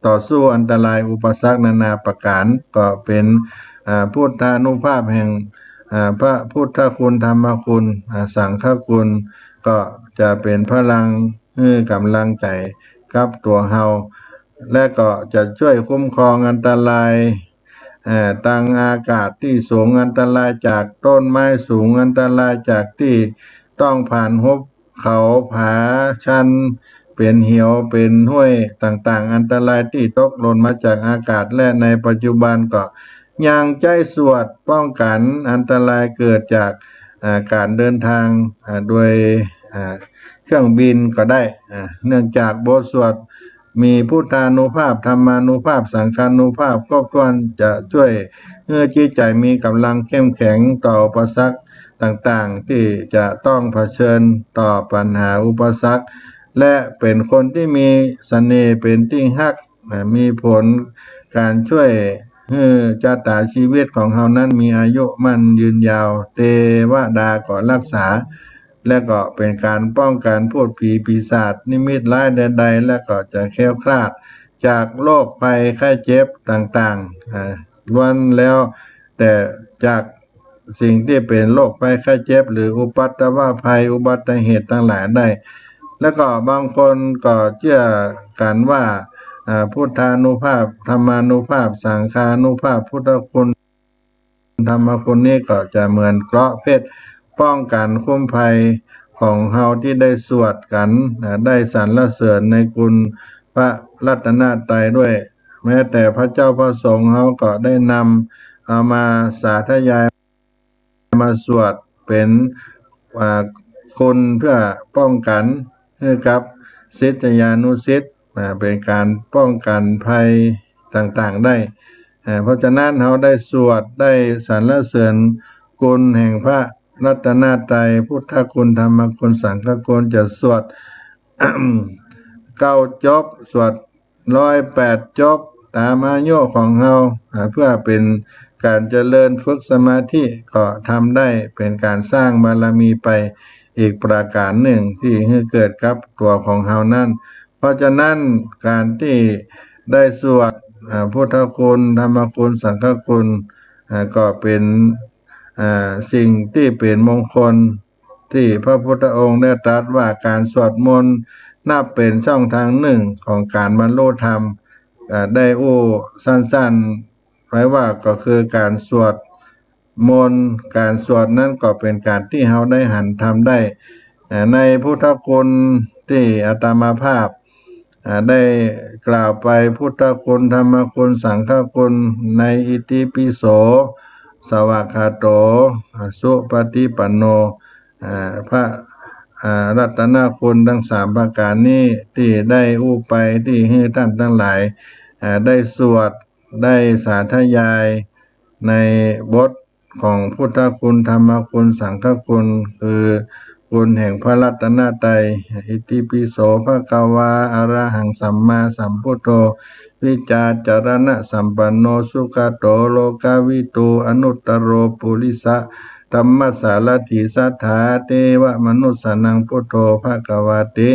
ต่อสู้อันตรายอุปสรรคนานาประการก็เป็นพุทธานุภาพแห่งพระพุทธคุณธรรมคุณสังฆคุณก็จะเป็นพลังให้กำลังใจกับตัวเฮาและก็จะช่วยคุ้มครองอันตรายทางอากาศที่สูงอันตรายจากต้นไม้สูงอันตรายจากที่ต้องผ่านหุบเขาผาชันเป็นเหวเป็นห้วยต่างๆอันตรายที่ตกหล่นมาจากอากาศและในปัจจุบันก็ยังใจสวดป้องกันอันตรายเกิดจากการเดินทางโดยเครื่องบินก็ได้เนื่องจากบทสวดมีพุทธานุภาพธรรมานุภาพสังฆานุภาพครบถ้วนจะช่วยให้จิตใจมีกำลังเข้มแข็งต่ออุปสรรคต่างๆที่จะต้องเผชิญต่อปัญหาอุปสรรคและเป็นคนที่มีเสน่ห์เป็นที่ฮักมีผลการช่วยให้ชะตาชีวิตของเฮานั้นมีอายุมั่นยืนยาวเทวดาก็รักษาและก็เป็นการป้องกันพูดผีปีศาจนิมิตร้ายใดๆและก็จะแคล้วคลาดจากโรคภัยไข้เจ็บต่างๆล้วนแล้วแต่จากสิ่งที่เป็นโรคภัยไข้เจ็บหรืออุบัติภัยอุบัติเหตุทั้งหลายได้ แล้วก็บางคนก็เชื่อกันว่าพุทธานุภาพธรรมานุภาพสังฆานุภาพพุทธคุณธรรมคุณนี้ก็จะเหมือนเกราะเพชรป้องกันคุ้มภัยของเฮาที่ได้สวดกันได้สรรเสริญในคุณพระรัตนตรัยด้วยแม้แต่พระเจ้าพระสงฆ์เฮาก็ได้นำเอามาสาธยายมาสวดเป็นคุณเพื่อป้องกันให้กับศิษยานุศิษย์เป็นการป้องกันภัยต่างๆได้เพราะฉะนั้นเราได้สวดได้สรรเสริญคุณแห่งพระรัตนตรัยพุทธคุณธรรมคุณสังฆคุณจะสวด 9 จบสวด108 จบตามอายุของเราเพื่อเป็นการเจริญฝึกสมาธิก็ทำได้เป็นการสร้างบารมีไปอีกประการหนึ่งที่ให้เกิดกับตัวของเรานั้นเพราะฉะนั้นการที่ได้สวดพุทธคุณธรรมคุณสังฆคุณก็เป็นสิ่งที่เป็นมงคลที่พระพุทธองค์ได้ตรัสว่าการสวดมนต์นับเป็นช่องทางหนึ่งของการบรรลุธรรมได้สั้นๆไว้ว่าก็คือการสวดมนต์การสวดนั้นก็เป็นการที่เราได้หันทำได้ในพุทธคุณที่อาตมาภาพได้กล่าวไปพุทธคุณธรรมคุณสังฆคุณในอิติปิโสสวากขาโตสุปฏิปันโนพระรัตนคุณทั้ง3ประการนี้ที่ได้ไปที่ให้ท่านทั้งหลายได้สวดได้สาธยายในบทของพุทธคุณธรรมคุณสังฆคุณคือคุณแห่งพระรัตนตรัยอิติปิโสภะคะวาอะระหังสัมมาสัมพุทโธวิจาจารณะสัมปันโนสุขโตโลกาวิตูอนุตตโรปุริสะธัมมสารถิสัทธาเทวมนุสสนังพุทโธภะคะวะติ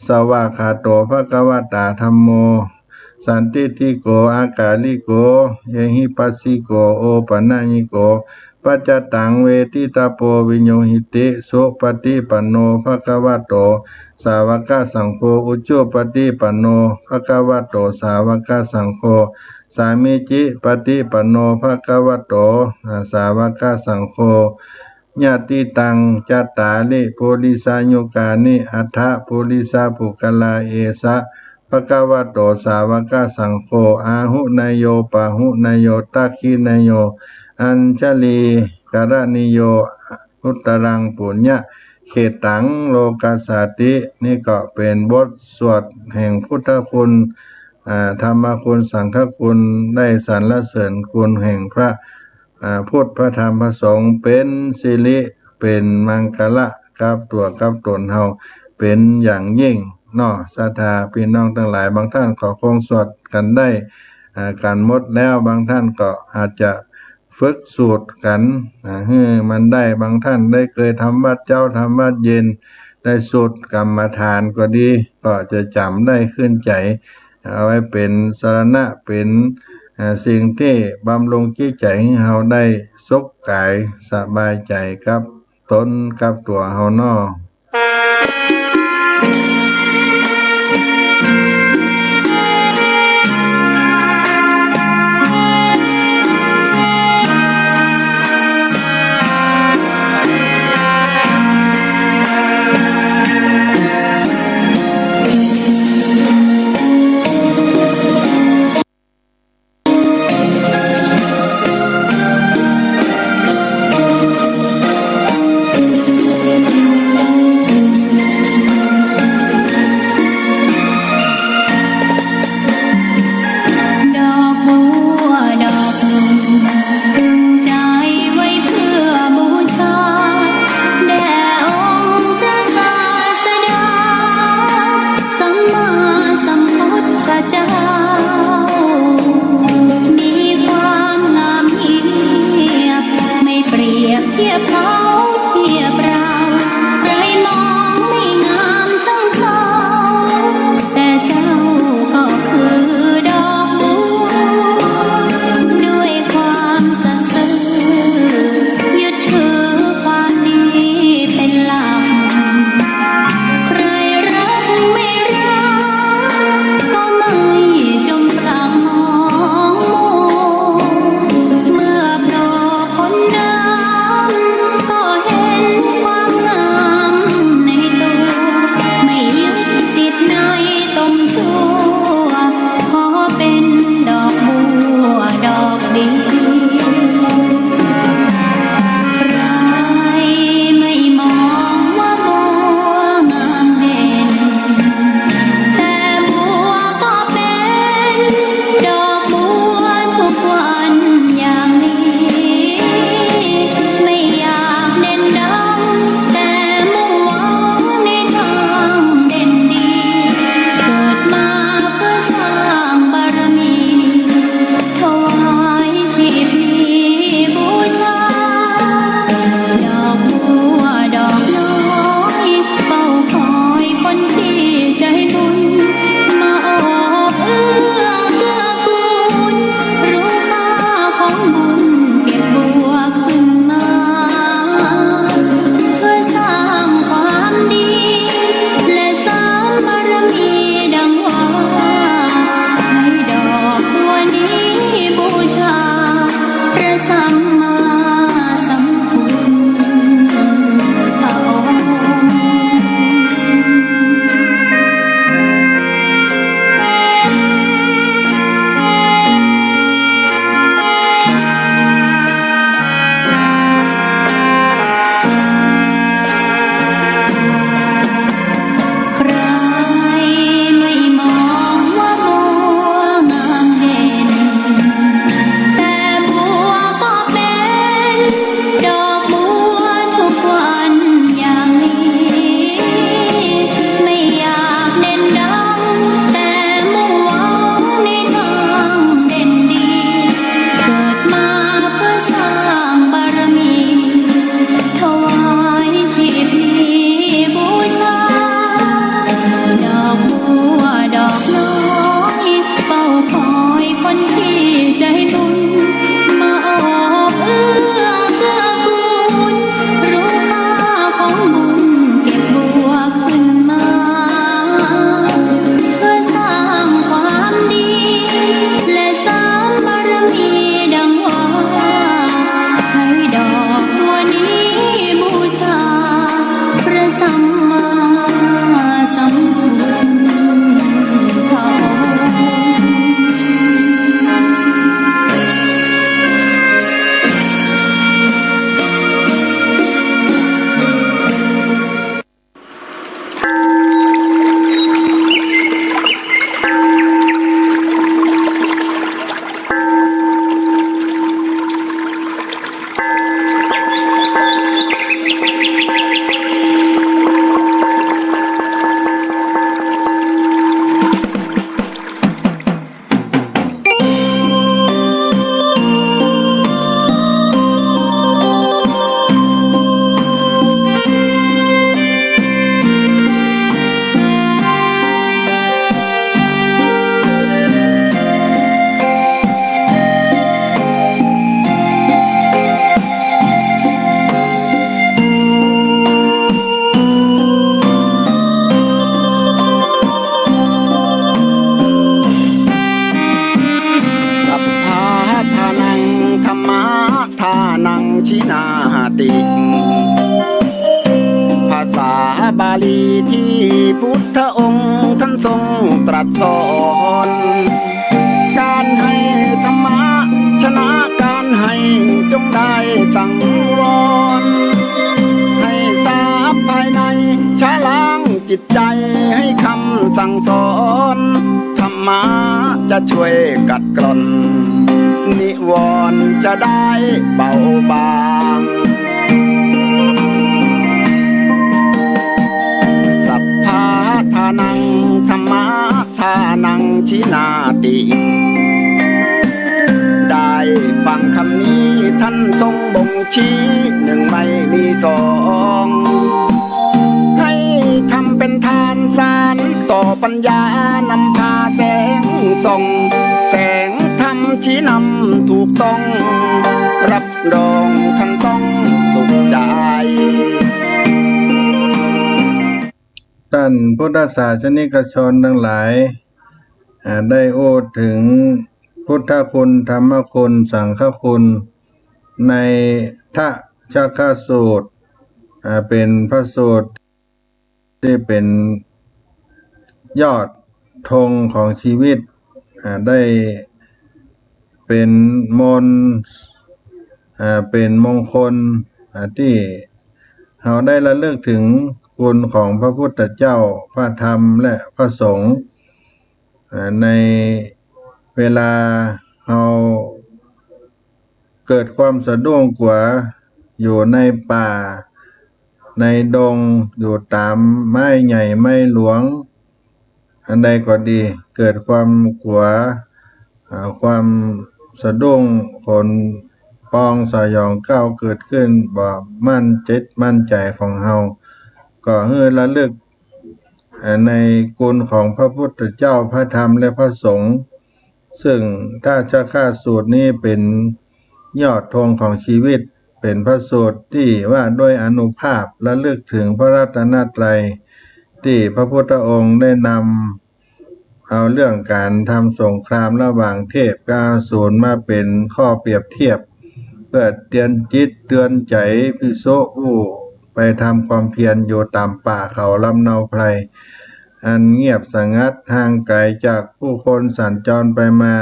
สวากขาโตภะคะวตาธัมโมสันติติโกอากาลิโกเยหิปัสสิโกโอปนัญญิโกปัจจตังเวทิตาโปวิญโยหิติสุปฏิปันโนภะคะวะโตสาวกสังโฆอุจจุปฏิปันโนภะคะวะโตสาวกสังโฆสามิจิปฏิปันโนภะคะวะโตสาวกสังโฆญาติตังจัตตาลิโพลิสายุกานิอัฏฐโพลิสาภุคลาเอสะภะคะวะโตสาวกสังโฆอาหุนายโยปะหุนายโยตัคคินายโยอัญชลีกรณิโยอุตรังปุญญะเขตังโลกัสสตินี่ก็เป็นบทสวดแห่งพุทธคุณธรรมคุณสังฆคุณได้สรรเสริญคุณแห่งพระพุทธพระธรรมพระสงฆ์เป็นสิริเป็นมังคละกับตัวกับตนเฮาเป็นอย่างยิ่งศรัทธาพี่น้องทั้งหลายบางท่านก็คงสวดกันได้กันหมดแล้วบางท่านก็อาจจะฝึกสูตรกันให้มันได้บางท่านได้เคยทำวัดเจ้าทำวัดเย็นได้สูตรกรรมฐานก็ดีก็จะจำได้ขึ้นใจเอาไว้เป็นสรณะเป็นสิ่งที่บำรุงจิตใจให้เราได้สุขกายสบายใจกับตนกับตัวเฮา ชินาติ ภาษาบาลีที่พุทธองค์ท่านทรงตรัสสอนการให้ธรรมะชนะการให้จงได้สังวรให้ทราบภายในชะล้างจิตใจให้คำสั่งสอนธรรมะจะช่วยกัดกร่อนนิวรณ์จะได้เบาบางสัพพะทานังธรรมะทานังชินาติได้ฟังคำนี้ท่านทรงบ่งชี้หนึ่งไม่มีสองให้ทำเป็นทานสารต่อปัญญานำพาแสงส่องแสงธรรมชี้นำถูกต้องรับรองท่านต้องสุขใจ ท่านพุทธศาสนิกชนทั้งหลายได้โอษถึงพุทธคุณธรรมคุณสังฆคุณในทะชัคคสูตรเป็นพระสูตรที่เป็นยอดธงของชีวิตได้เป็นมนต์เป็นมงคลที่เราได้ระลึกถึงคุณของพระพุทธเจ้าพระธรรมและพระสงฆ์ในเวลาเราเกิดความสะดุ้งกลัวอยู่ในป่าในดงอยู่ตามไม้ใหญ่ไม้หลวงอันใดก็ดีเกิดความกลัวความสะดุ้งคนปองสยองก้าวเกิดขึ้นบ่มั่นจิตมั่นใจของเฮาก็ให้ระลึกในคุณของพระพุทธเจ้าพระธรรมและพระสงฆ์ซึ่งถ้าชัคคสูตรนี้เป็นยอดธงของชีวิตเป็นพระสูตรที่ว่าด้วยอานุภาพระลึกถึงพระรัตนตรัยที่พระพุทธองค์ได้นำเอาเรื่องการทำสงครามระหว่างเทพกับอสูรมาเป็นข้อเปรียบเทียบเพื่อเตือนจิตเตือนใจภิกษุผู้ไปทำความเพียรอยู่ตามป่าเขาลำเนาไพรอันเงียบสงัดห่างไกลจากผู้คนสัญจรไปมา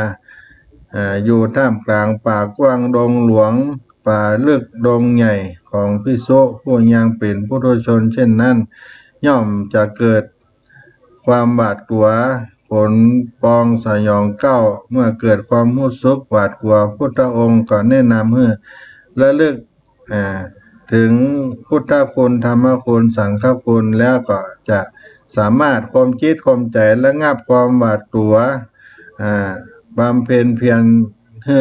อยู่ท่ามกลางป่ากว้างดงหลวงป่าลึกดงใหญ่ของภิกษุผู้ยังเป็นปุถุชนเช่นนั้นย่อมจะเกิดความหวาดกลัวขนปองสยองเก้าเมื่อเกิดความรู้สึกหวาดกลัวพุทธองค์ก็แนะนำให้ระลึกถึงพุทธคุณธรรมคุณสังฆคุณแล้วก็จะสามารถข่มจิตข่มใจระงับความหวาดกลัวบำเพ็ญเพียรให้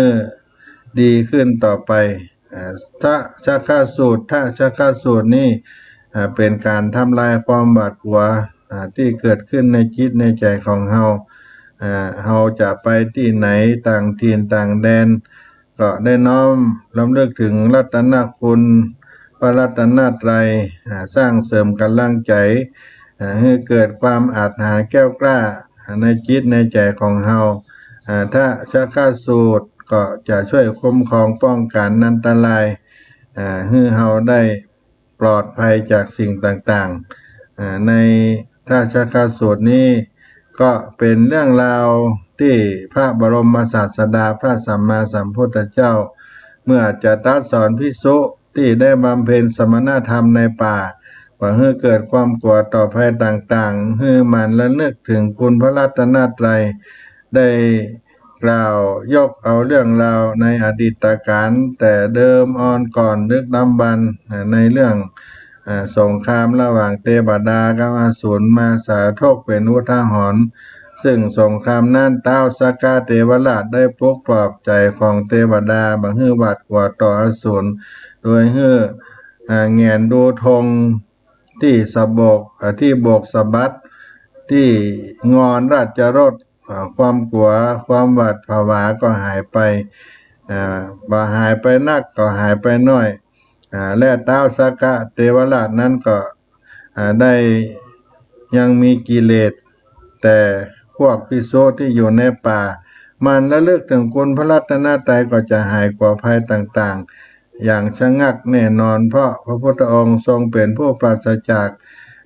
ดีขึ้นต่อไปถ้าชัคคสูตรถ้าชัคคสูตรนี้เป็นการทำลายความหวาดกลัวที่เกิดขึ้นในจิตในใจของเฮาจะไปที่ไหนต่างถิ่นต่างแดนก็ได้น้อมรำลึกถึงรัตนคุณพระรัตนตรัยสร้างเสริมกำลังใจให้เกิดความอาจหาญแก้วกล้าในจิตในใจของเฮาถ้าชัคคสูตรก็จะช่วยคุ้มครองป้องกันอันตรายให้เฮาได้ปลอดภัยจากสิ่งต่างๆในถ้าชัคคสูตรนี้ก็เป็นเรื่องราวที่พระบรมศาสดาพระสัมมาสัมพุทธเจ้าเมื่อจะตรัสสอนภิกษุที่ได้บำเพ็ญสมณธรรมในป่าว่าให้เกิดความกลัวต่อภัยต่างๆให้มันระลึกถึงคุณพระรัตนตรัยได้กล่าวยกเอาเรื่องราวในอดีตการแต่เดิมอ่อนก่อนลึกดำบรรพ์ในเรื่องสงครามระหว่างเทวดากับอสูรมาสาธกเป็นอุทาหรณ์ซึ่งสงครามนั้นท้าวสักกะเทวราชได้ปลุกปลอบใจของเทวดาบังฮื้อหวาดกลัวต่ออสูรโดยฮื้อแงนดูธงที่สะบกที่โบกสะบัดที่งอนราชรถความกลัวความหวาดผวาก็หายไปบ่หายไปนักก็หายไปน้อยและท้าวสักกะเทวราชนั้นก็ได้ยังมีกิเลสแต่พวกภิกษุที่อยู่ในป่ามันระลึกถึงคุณพระรัตนตรัยก็จะหายกว่าภัยต่างๆ อย่างชะงักแน่นอนเพราะพระพุทธองค์ทรงเป็นผู้ปราศจาก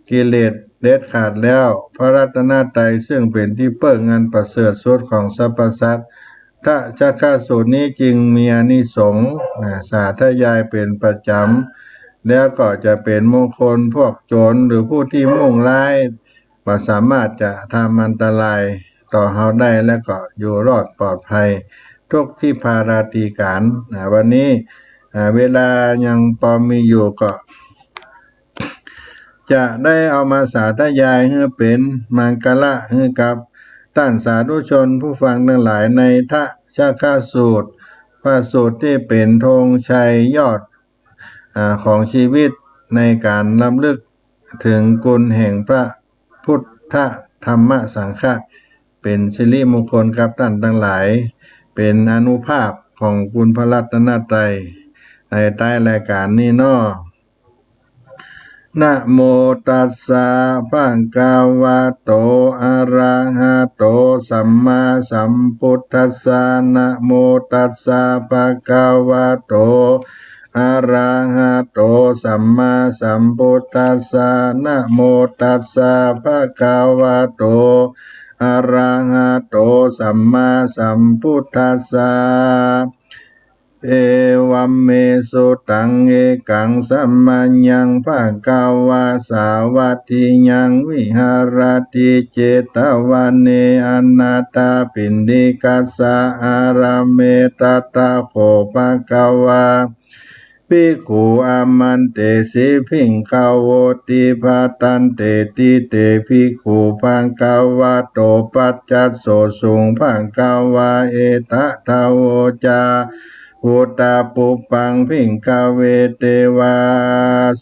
กิเลสเด็ดขาดแล้วพระรัตนตรัยซึ่งเป็นที่เปิกงานประเสริฐสุดของสรรพสัตว์ถ้าจะฆ่าสูตรนี้จริงมีอานิสงส์สาธยายเป็นประจำแล้วก็จะเป็นมงคลพวกโจรหรือผู้ที่มุ่งร้ายว่าสามารถจะทำอันตรายต่อเฮาได้และก็อยู่รอดปลอดภัยทุกที่พาราตีการวันนี้เวลายังพอมีอยู่ก็จะได้เอามาสาธยายให้เป็นมังกละให้กับท่านสาธุชนผู้ฟังทั้งหลายในทะชาคาสูตรพระสูตรที่เป็นธงชัยยอดของชีวิตในการรำลึกถึงคุณแห่งพระพุทธธรรมสังฆะเป็นสิริมงคลกับท่านทั้งหลายเป็นอานุภาพของคุณพระรัตนตรัยในใต้รายการนี้เนาะนะโมตัสสะภะคะวะโตอะระหะโตสัมมาสัมพุทธัสสะนะโมตัสสะภะคะวะโตอะระหะโตสัมมาสัมพุทธัสสะนะโมตัสสะภะคะวะโตอะระหะโตสัมมาสัมพุทธัสสะเอวัมเมสุตังเอกังสัมมัญญังภะคะวะสาวัตถิยังวิหารติเจตวันเนอนาตาปินดิกัสสะอาราเมตตาโคภะคะวะภิกขุอามันเตสิภิงคาวติภาตันเตติเตภิกขุภังคาวะโตปัจจัสโสสุงภังคาวะเอตทาวโวจาพุตตาปุปังภิงคาเวเตวา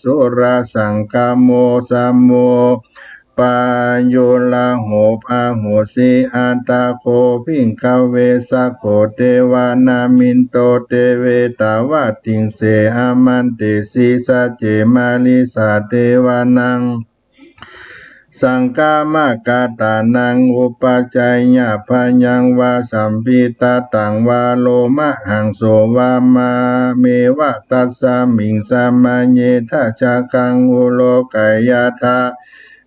สุราสังคโมสัมโมปายุลาโหปอาโหสีอัตตาโคภิงคาเวสะโคเทวานามินโตเตเวตาวาติงเสอามันเตสีสะเจมาลิสาเทวานังสังฆามากาตานังอุปจัยญาพยังวาสัมพิตาตังวาโลมะหังโสวามาเมวะตัสสามิงสามาเยทะชากังอุโลกายาทา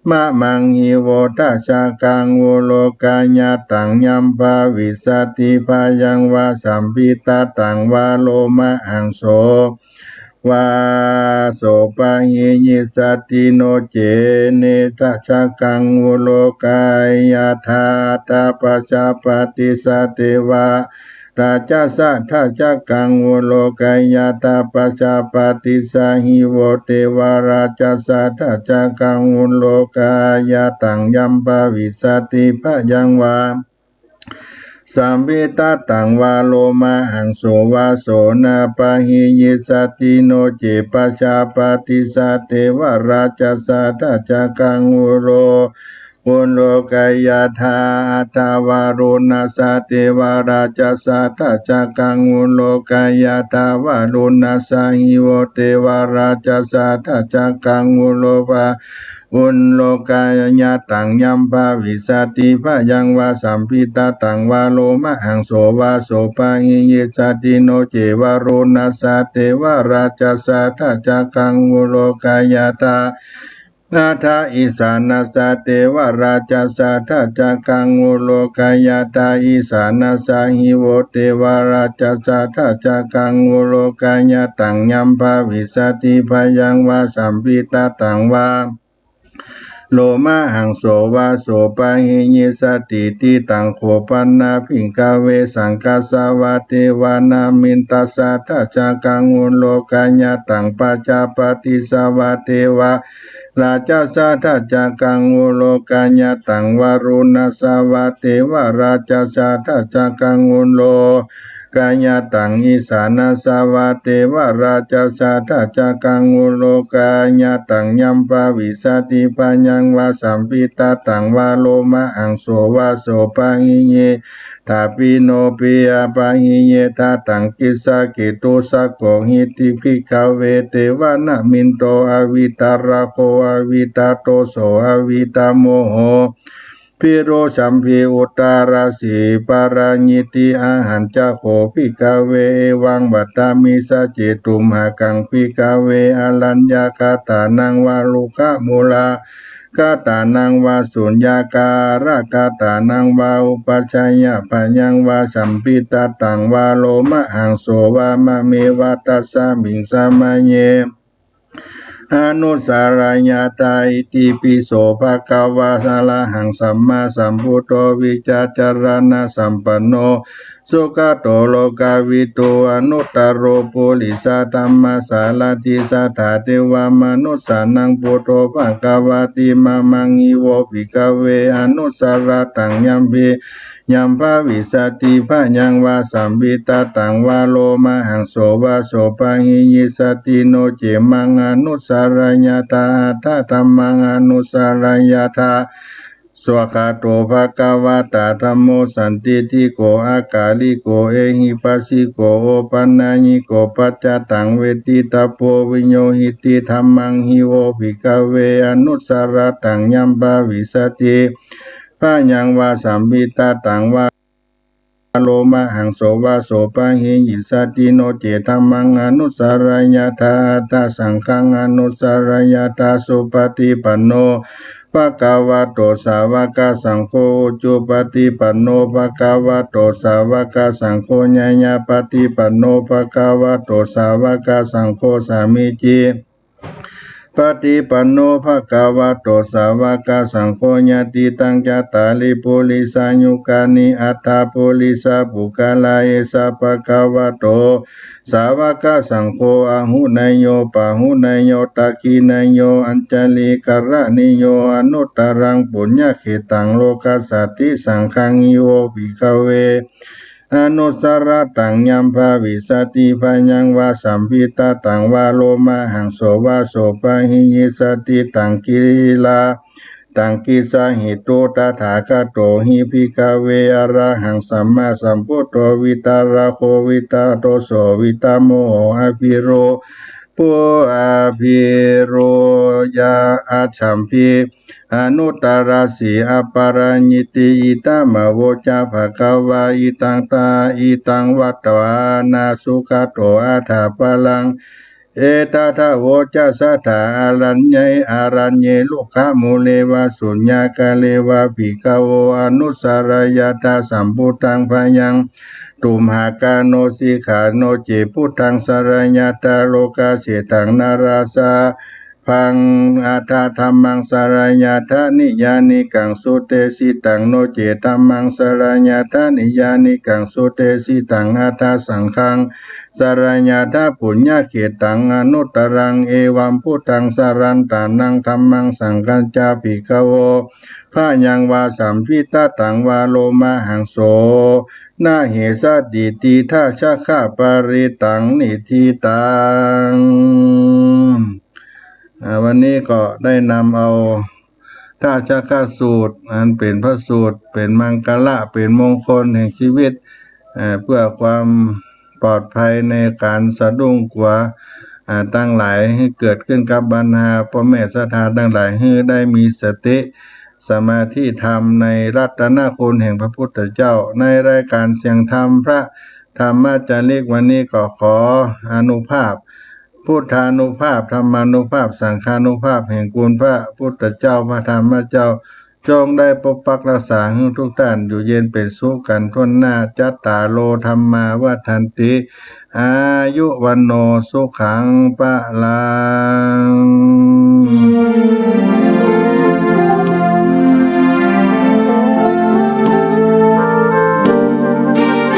มะมังหิโวทะชากังอุโลกายาตังยัมภาวิสติพายังวาสัมพิตาตังวาโลมะหังโสวาโสปะหิยิสติโนเจเนทะชะกังอุโลกายาธาตาปัจจปติสเตวะราชสะทะชะกังอุโลกายาตาปัจจปติสาหิโวเตวาราชสะทะชะกังอุโลกายาตังยัมภาวิสติพะยังวาสัมพิตาตังวาโลมาหังโสวาโสนาปะหิยิสติโนเจปัชาปติสเตวราชสะทะชะกังอุโรอุโลกายาธาตาวารุณสะเทวราชสะทะชะกังอุโลกายาธาวารุณสะหิโวเทวราชสะทะชะกังอุโลภาอุนโลกายญาตังยัมภาวิสติพะยังวาสัมพิตาตังวาโลมะหังโสวาโสปะหิยิสติโนเจวารุณสะเทวราชสะทะชะกังอุโลกายาตานาทาอิสานาสะเทวราชสะทะชะกังอุโลกายาตาอิสานาสะหิโวเทวราชสะทะชะกังอุโลกายาตังยัมภาวิสติพะยังวาสัมพิตาตังวาโลมาหังโสวาโสปะหิยิสติติตังโคปันนาภิงคาเวสังคาสาวาเทวานามินตัสสะทะชะกังอุโลกายาตังปัจจปติสาวาเทวาราชสะทะชะกังอุโลกายาตังวารุณสาวาเทวราชสะทะชะกังอุโลกายาตังอิสานาสาวาเทวราชสะทะชะกังอุโลกายาตังยัมภาวิสติปัญญังวาสัมพิตาตังวาโลมะอังโสวาโสปังหิเยทาปิโนปิยาปังหิเยทาตังกิสะกิตุสะโกหิติภิกขเวเทวะนะมินโตอวิตาระโคอวิตาโตโสอวิตาโมโห พิโรสัมพีอุตตาราสีปาราญิติอาหันจะโขภิกาเววังบัตตามิสะเจตุมหากังภิกาเวอลัญญากาตานังวาลุกะมูลากาตานังวาสุญญาการะกาตานังวาอุปัชฌายะปัญญังวาสัมปิตตังวาโลมะหังโสวามะเมวะตัสสะมิงสะมะเยอนุสารญาตาอิติปิโสภะคะวะอะระหังสัมมาสัมพุทโธวิจาจารณะสัมปันโนสุขโตโลกาวิโตอนุตตโรปุริสธัมมาสารติสัทธาเทวามนุสสานังพุทโธภะคะวะติมะมังอิโวภิกขเวอนุสารตังยัมปิยัมภาวิสติภะยังวาสัมปิตตังวาโลมะหังโสวาโสปะหิยิสติโนเจมังอนุสารญาตาทะธัมมังอนุสารญาตาสวากาโตภะคะวะตาธัมโมสันติติโกอากาลิโกเอหิปัสสิโกโอปันนาญิโกปัจจตังเวทิตาโพวิญโยหิติธัมมังหิโวภิกขเวอนุสารตังยัมภาวิสติพะยังวาสัมปิตตังวาโลมะหังโสวาโสปะหิยิสติโนเจธัมมังอนุสารญาตาตาสังฆังอนุสารญาตาสุปฏิปันโนภะคะวะโตสาวกสังโฆจุปฏิปันโนภะคะวะโตสาวกสังโฆญะญาปฏิปันโนภะคะวะโตสาวกสังโฆสามิจิปฏิปันโนภะคะวะโตสาวกสังโฆญาติตังจตาริปุริสายุกานิอัตถาปุริสาปุกาลาเอสะภะคะวะโตสาวกสังโฆอะหุนายโยปะหุนายโยตักขินายโยอัญจลิกรณิโยอนุตตรังปุญญเขตังโลกัสสติสังฆังอิโวภิกขเวอนุสารตังยัมภาวิสติภะยังวาสัมปิตตังวาโลมะหังโสวาโสปะหิยิสติตังกิลาตังกิสาหิโตตถาคโตหิภิกขเวอระหังสัมมาสัมพุทโธวิตาระโควิตาโตโสวิตาโมโหอภิโรปุอาภิโรยาอาชัมพีอนุตตรัสสีอปาราญิติอิตามะโวจาภะคะวะอิตังตาอิตังวัตตวานาสุขโตอัฏฐาปลังเอตถะโวจะสัทธาอารัญญัยอารัญเยโลกะมุเลวะสุญญากะเลวะภิกขโวอนุสารยตาสัมพุทธังพยังตุมหากาโนสิขาโนเจพุทธังสารญาตาโลกาเสตังนาราสาพังอาทาธัมมังสารญาทานิยานิกังสุเตสิตังโนเจธัมมังสารญาทานิยานิกังสุเตสิตังอาทาสังฆังสารญาทาปุญญเขตังอนุตตรังเอวัมพุทธังสารันตานังธัมมังสังฆัญจาภิกขโวพะยังวาสัมพิตตังวาโลมะหังโสนาเหสะดิติทาชะฆะปริตังนิทิตังวันนี้ก็ได้นำเอาท่าชะฆะสูตรอันเป็นพระสูตรเป็นมังกละเป็นมงคลแห่งชีวิตเพื่อความปลอดภัยในการสะดุ้งกลัวตั้งหลายให้เกิดขึ้นกับบรรดาพ่อแม่ศรัทธาตั้งหลายให้ได้มีสติสมาธิธรรมในรัตนคุณแห่งพระพุทธเจ้าในรายการเสียงธรรมพระธรรมจาริกวันนี้ก็ขออนุภาพพุทธานุภาพธรรมานุภาพสังฆานุภาพแห่งคุณพระพุทธเจ้าพระธรรมเจ้าจงได้ปกปักรักษาให้ทุกท่านอยู่เย็นเป็นสุขกันทั่วหน้าจัตตาโลธรรมาวัฏันติอายุวันโนสุขังปะลัง